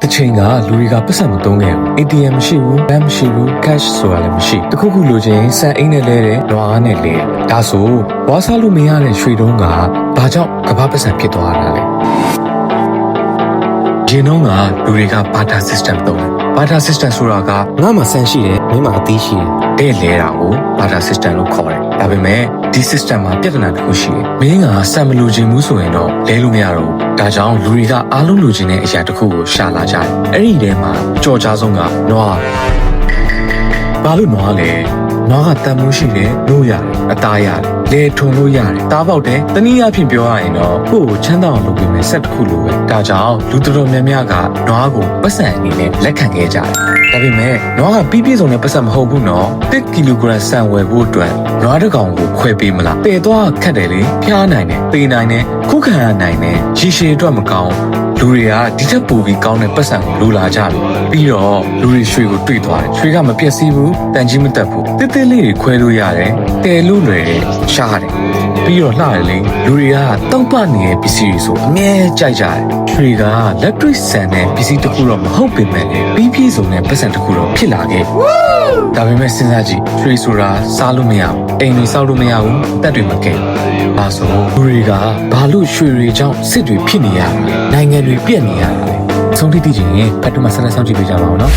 တချိန်ကလူတွေကပတ်စံမသုံးခဲ့ဘူး ATM မရှိဘူး bank မရှိဘူး cash ဆိုတာလည်းမရှိတခုခုလိုချင်စံအိမ်နဲ့လဲတယ်နွားနဲ့လဲဒါဆိုဝါစားလို့မရတဲ့ရွှေတုံးကဘာကြောင့်ကဘာပတ်စံဖြစ်သွားတာလဲဒီနှုန်းကလူတွေက barter system သုံးတယ် barter system ဆိုတာကငါ့မှာဆန်ရှိတယ်မင်းမှာအသေးရှိတယ်တဲ့လဲတာကို barter system လို့ခေါ်တယ်ဒါပေမဲ့ဒီ system မှာပြဿနာတစ်ခုရှိတယ်မင်းကဆန်မလိုချင်ဘူးဆိုရင်တော့လဲလို့မရတော့ဘူးဒါကြောင့်လူတွေကအားလုံးလိုချင်တဲ့အရာတစ်ခုကိုရှာလာကြတယ်အဲ့ဒီထဲမှာကြော်ကြားဆုံးကနွားဘာလို့နွားလဲနွားကတန်မိုးရှိတယ်လို့ရတယ်အသားရတယ်လေထုံလို့ရတယ်တားပေါက်တယ်တနည်းအားဖြင့်ပြောရရင်တော့ကိုယ့်ကိုချမ်းသာအောင်လုပ်ပေးမယ်ဆက်တစ်ခုလိုပဲဒါကြောင့်လူတော်တော်များများကနွားကိုပတ်စံအနေနဲ့လက်ခံခဲ့ကြတယ်ဒါပေမဲ့နွားကပြီးပြည့်စုံတဲ့ပတ်စံမဟုတ်ဘူးနော်1 ကီလိုဂရမ်ဆန်ဝယ်ဖို့အတွက်နွားတစ်ကောင်ကိုခွဲပေးမလားတည်သွားခက်တယ်လေဖျားနိုင်တယ်ပေးနိုင်တယ်ခုခံရနိုင်တယ်ရေရှည်အတွက်မကောင်းလူတွေကဒီထက်ပိုပြီးကောင်းတဲ့ပတ်စံကိုလိုလာကြတယ်ပြီးတော့လူတွေရွှေကိုတွေ့သွားတယ်ရွှေကမပြည့်စည်ဘူးတန်ကြီးမတက်ဘူးတစ်တစ်လေးတွေခွဲလို့ရတယ်တဲလို့လွယ်တယ်ရှားတယ်ပြီးတော့လှတယ်လေလူတွေကတောက်ပနေတဲ့ပစ္စည်းတွေဆိုအမြဲကြိုက်ကြတယ်ရွှေကလက်တွေ့ဆန်တဲ့ပစ္စည်းတစ်ခုတော့မဟုတ်ပေမဲ့ပြီးပြည့်စုံတဲ့ပတ်စံတစ်ခုတော့ဖြစ်လာခဲ့ဒါပေမဲ့စဉ်းစားကြည့်ရွှေဆိုတာစားလို့မရဘူးအိမ်တွေစောက်လို့မရဘူးအသက်တွေမကဲဒါဆိုလူတွေကဘာလို့ရွှေတွေကြောင့်စစ်တွေဖြစ်နေရလဲနိုင်ငံတွေပြက်နေရလဲဆုံးဖြတ်သိချင်ရင်ဖတ်တူမှာဆက်လက်ဆောင်ကြည့်ပေးကြပါဦးနော်